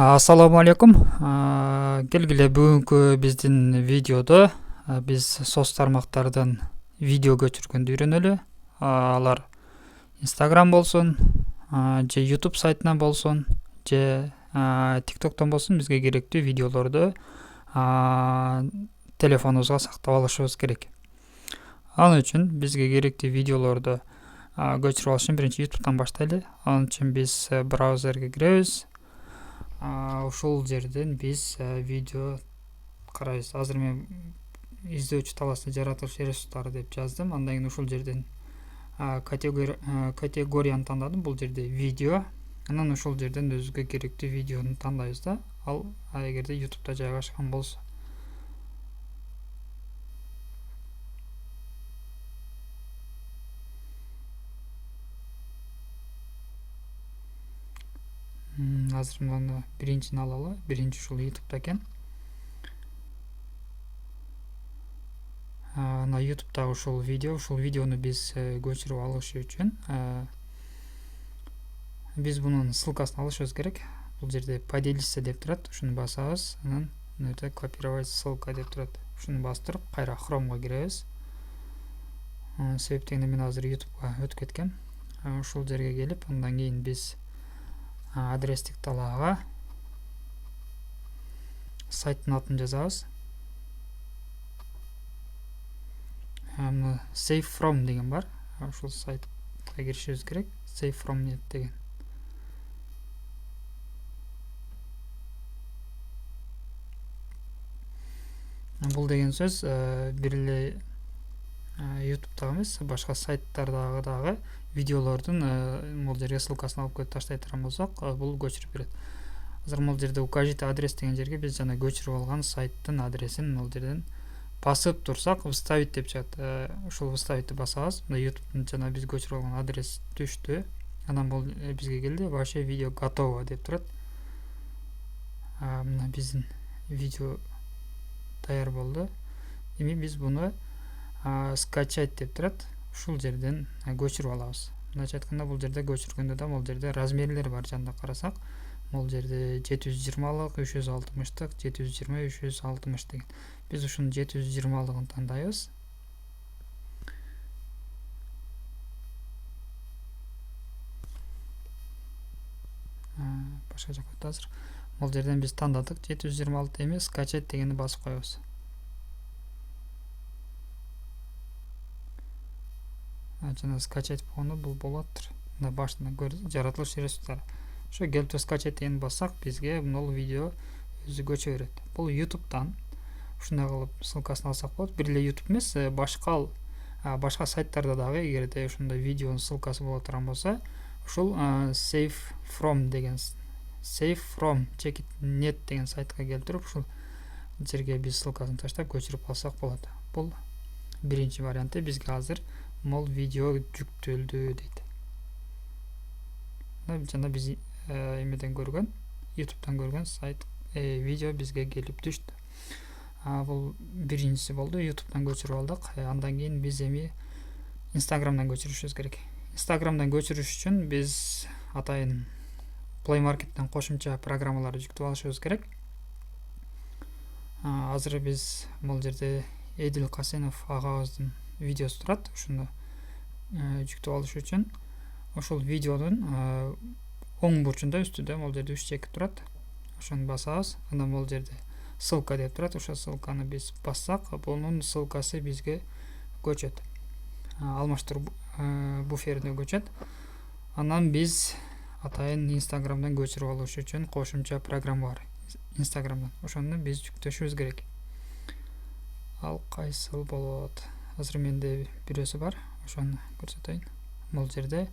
Ассаламу алейкум. Келгиле бүгүнкү биздин видеодо биз соц тармактардан видео көчүргөндү үйрөнөлү. Алар Instagram болсун, же YouTube сайтынан болсун, же TikToктон болсун, бизге керектүү видеолорду телефонубузга сактап алышыбыз керек. Ал үчүн бизге керектүү видеолорду көчүрүп алыш үчүн биринчи YouTube'тан баштайлы. Ал үчүн биз браузерге киребиз. Ушул жерден биз видео карайбыз. Азыр мен издөөчү таласта жаратылыш ресурстары деп жаздым. Андан кийин ушул жерден категорияны тандадым. Бул жерде видео. Анан ушул жерден өзүбүзгө керектүү видеону тандайбыз да. Ал эгерде YouTube'да жайгашкан болсо. Азыр мына биринчини алалы. Биринчи ушул YouTube'да экен. На YouTube'да ушул видеону биз көчүрүп алыш үчүн биз бунун ссылкасын алышыбыз керек. Бул жерде поделиться деп турат. Ушуну басабыз. Анан мына жерде копировать ссылка деп турат. Ушуну бастырып, кайра Chrome'га киребиз. Себептен мен азыр YouTube'га өтүп кеткем. Ушул жерге келип, андан кийин биз адрестик талаага сайттын атын жазабыз. Save from деген бар. Ушул сайтка киришибиз керек. Save from net деген. Бул деген сөз бир эле YouTube'дагы эмес, башка сайттардагы дагы видеолордун бул жерге ссылкасын алып келип таштай турган болсок, бул көчүрүп берет. Азыр бул жерде укажите адрес деген жерге биз жана көчүрүп алган сайттын адресин бул жерден басып турсак, вставить деп чыгат. Ушул вставитти басабыз. Мына YouTube'дун жана биз көчүрүп алган адрес түштү. Анан бул бизге келди. Ваше видео готово деп турат. Мына биздин видео даяр болду. Эми биз буну скачать деп турат. Ушул жерден көчүрүп алабыз. Мындайча айтканда, бул жерде көчүргөндө да бул жерде размерлер бар. Жанда карасак, бул жерде 720лык, 360-тык, 720, 360 деген. Биз ушунун 720лыгын тандайбыз. Башка жака өтүп азыр. Бул жерден биз тандадык. 726 эмес, скачать дегенди басып коебуз. Жана скачать болгондо бул болот. Мына башында көрдүңүз, жаратылыш ресурстары. Ошо келип скачать дегенди бассак, бизге бул видео өзү көчө берет. Бул YouTube'дан ушундай кылып ссылкасын алсак болот. Бир эле YouTube эмес, башка сайттарда дагы эгерде ушундай видеонун ссылкасы боло турган болсо, ушул save from деген net деген сайтка келип туруп, ушул жерге биз ссылкасын таштап көчүрүп алсак болот. Бул биринчи варианты. Бизге азыр мол видео жүктөлдү дейт. Жана биз эмеден көргөн, YouTube'дан көргөн сайт видео бизге келип түштү. Бул биринчиси болду. YouTube'дан көчүрүп алдык. Андан кийин биз эми Instagram'дан көчүрүшүбүз керек. Instagram'дан көчүрүш үчүн биз атайын Play Market'тен кошумча программаларды жүктөп алышыбыз керек. Азыр биз бул жерде Эдил Касенов агабыздын видеосу турат. Ушуну жүктөп алыш үчүн ушул видеонун оң бурчунда үстүдө бул жерде 3 чек турат. Ошону басабыз. Андан бул жерде ссылка деп турат. Ошол ссылканы биз бассак, бунун ссылкасы бизге көчөт. Алмаштыруу буферине көчөт. Анан биз атайын Instagram'дан көчүрүп алыш үчүн кошумча программа бар. Instagram'дан. Ошону биз жүктөшүбүз керек. Ал кайсыл болот? Азыр менде бирөөсү бар. Ошону көрсөтөйүн. Бул жерде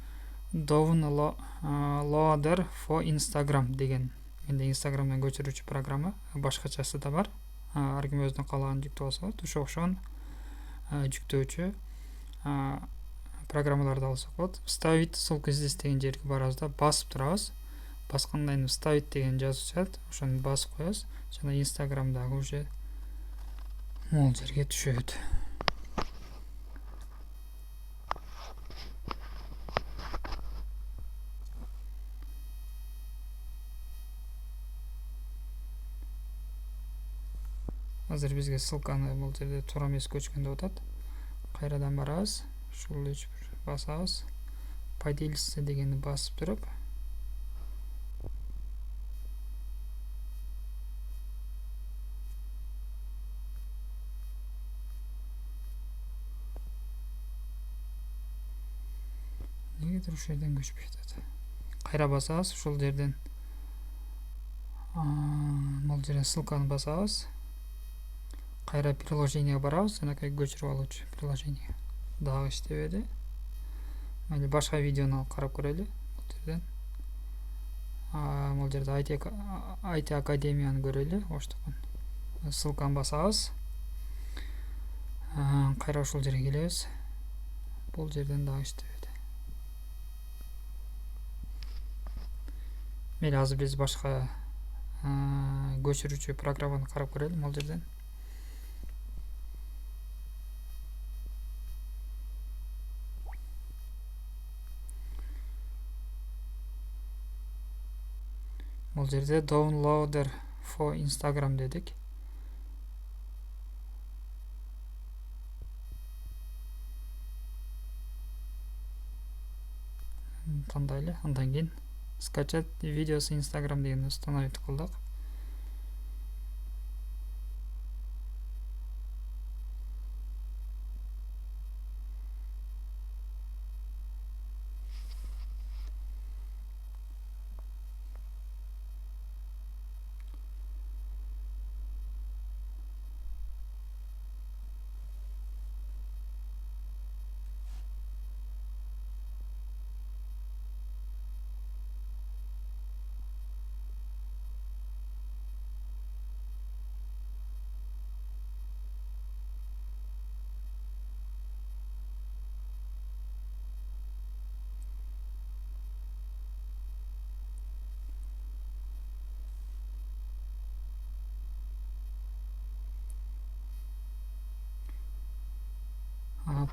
Downloader for Instagram деген менде Instagram'дан көчүрүүчү программа. Башкачасы да бар. Ар ким өзүнүн каалаган жүктөп алса болот. Ошон жүктөөчү программаларды алсак болот. Вставить ссылку здесь деген жерге барабыз да, басып турабыз. Баскандан кийин вставить деген жазуу чыгат. Ошону басып коебуз. Жана Instagram'дагы уже бул жерге түшөт. азыр бизге ссылканы бул жерде туура эмес көчкөн деп атат. Кайрадан барабыз. Ушул басабыз. Поделиться дегенди басып туруп негедир ушул жерден көчүп кетет. Кайра басабыз, ушул жерден бул жерден ссылканы басабыз. Кайра приложениеге барабыз, анакай көчүрүп алуучу приложение. Дагы иштебеди. Мына башка видеону карап көрөлү. Бул жерден бул жерде IT Академияны көрөлү. Оштукун. Ссылканы басабыз. Кайра ушул жерге келебиз. Бул жерден дагы иштебеди. Мейли, азыр биз башка көчүрүүчү программаны карап көрөлү. Бул жерден бул жерде downloader for Instagram дедик. Тандайлы. Андан кийин скачать видео с Instagram дегенди установить кылдык.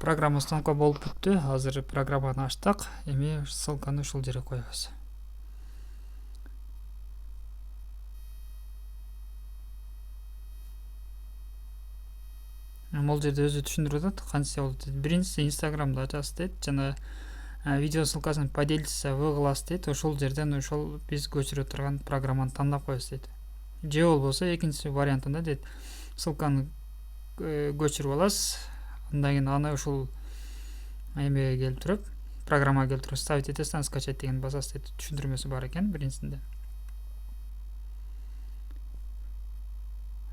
Программа установка болуп бүттү. Азыр программаны ачтык. Эми ссылканы ушул жерге коебуз. Бул жерде өзү түшүндүрүп атат. Кантсе болот. Биринчиси Instagramда ачасыз дейт. Жана видео ссылкасын поделиться в глаз дейт. Ошол жерден ошол биз көчүрө турган программаны тандап коебуз дейт. Же болбосо экинчи вариантында дейт. Ссылканы көчүрүп аласыз. Андан кийин аны ушул эмеге келип туруп, программага келип туруп ставить этесиз, скачать деген басасыз дейт. Түшүндүрмөсү бар экен биринчисинде.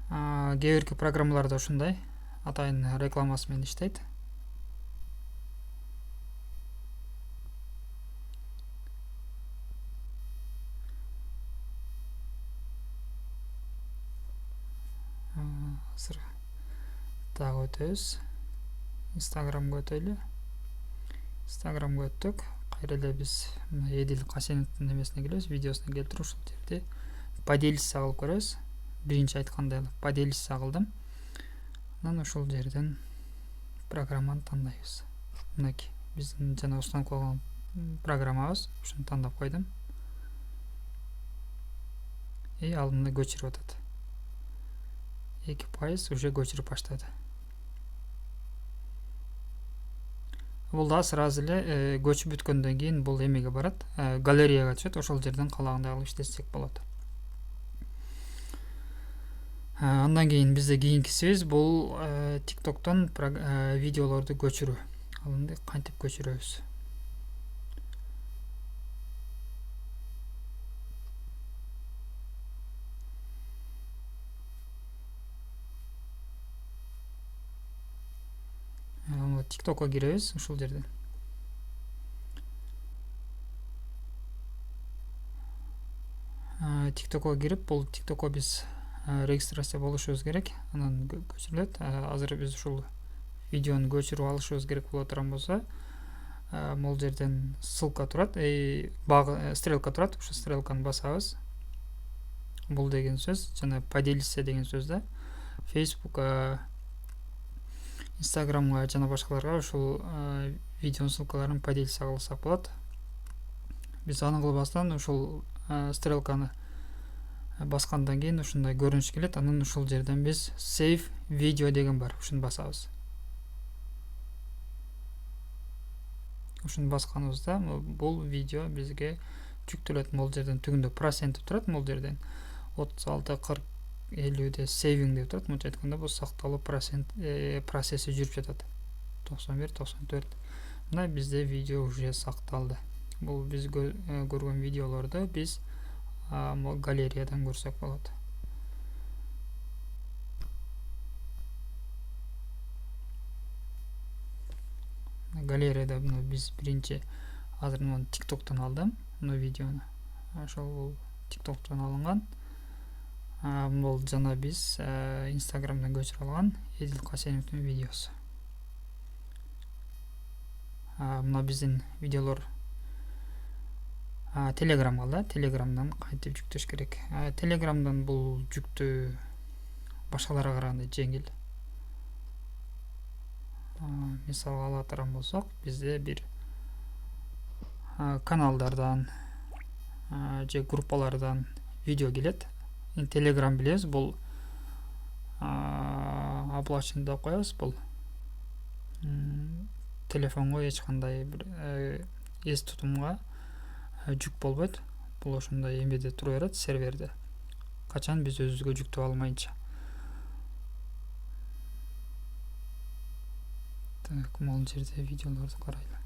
Кээ бирки программаларда ушундай атайын рекламасы менен иштейт. Азыр дагы өтөбүз. Instagramга өтөлү. Instagramга өттүк. Кайра эле биз Эдил Касеновдун немесине келебиз, видеосуна келип туруп ушул жерде поделиться кылып көрөбүз. Биринчи айткандай эле поделиться кылдым. Анан ушул жерден программаны тандайбыз. Мынакей биздин жана устанып койгон программабыз. Ушуну тандап койдум. Алдында көчүрүп атат. 2% уже көчүрүп баштады. Бул да сразу эле көчүп бүткөндөн кийин бул эмеге барат, галереяга түшөт. Ошол жерден калагандай кылып иштетсек болот. Андан кийин бизде кийинкисибиз бул TikTok'тон видеолорду көчүрүү. Ал кантип көчүрөбүз? TikTok'ка киребиз ушул жерден. TikTok'ка кирип, бул TikTok'ка биз регистрация болушубуз керек. Анан көчүрүлөт. Азыр биз ушул видеону көчүрүп алышыбыз керек боло турган болсо, бул жерден ссылка турат, стрелка турат. Ушул стрелканы басабыз. Бул деген сөз жана поделиться деген сөз да. Facebook, Instagramга жана башкаларга ушул видео ссылкаларын поделиться кылсак болот. Биз аны кылбастан ушул стрелканы баскандан кийин ушундай көрүнүш келет. Анан ушул жерден биз save video деген бар. Ушуну басабыз. Ушуну басканыбызда бул видео бизге жүктөлөт. Бул жерден түгүндө проценти турат. Бул жерден 36, 40, 50де saving деп турат. Мынча айтканда бул сакталуу процесси жүрүп жатат. 91, 94. Мына бизде видео уже сакталды. Бул биз көргөн видеолорду биз галереядан көрсөк болот. Галереяда мына биз биринчи азыр муну TikTok'тан алдым, мына видеону. Ошол бул TikTok'тан алынган. Бул жана биз Instagram'дан көчүрүп алган Эдил Касеновдун видеосу. Мына биздин видеолор Telegram алда, Telegram'дан кантип жүктөш керек. Telegram'дан бул жүктөө башкаларга караганда жеңил. Мисалга ала турган болсок, бизде бир каналдардан же группалардан видео келет. Telegram билебиз, бул облачный деп коебуз, бул телефонго эч кандай бир эс тутумга жүк болбойт. Бул ошондой эмеде тура берет, серверде. Качан биз өзүбүзгө жүктөп алмайынча. Так, мол жерде видеолорду карайлы.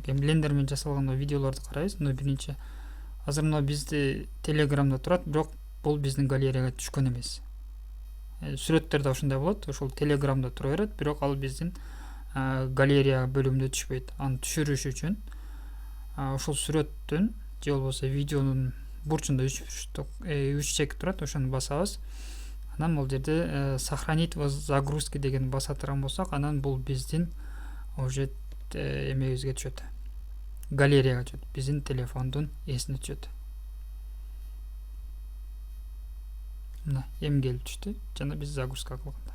Блендер менен жасалган видеолорду карайбыз. Мына биринчи азыр мына бизди Telegram'да турат, бирок бул биздин галереяга түшкөн эмес. Сүрөттөрдө ошондой болот. Ошол Telegram'да тура берет, бирок ал биздин галерея бөлүмүнө түшпөйт. Аны түшүрүш үчүн ошол сүрөттүн же болбосо видеонун бурчунда 3 чек турат, ошону басабыз. Анан бул жерде сохранить в загрузке деген баса турган болсок, анан бул биздин уже эмебизге түшөт. Галереяга түшөт. Биздин телефондун эсине түшөт. Мына эми келип түштү. Жана биз загрузка кылганда.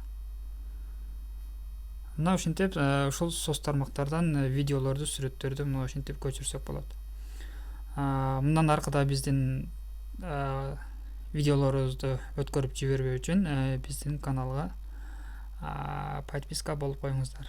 Мына ушинтип ушул соц тармактардан видеолорду, сүрөттөрдү мына ушинтип көчүрсөк болот. Мындан аркада биздин видеолорубузду өткөрүп жибербөө үчүн биздин каналга подписка болуп коюңуздар.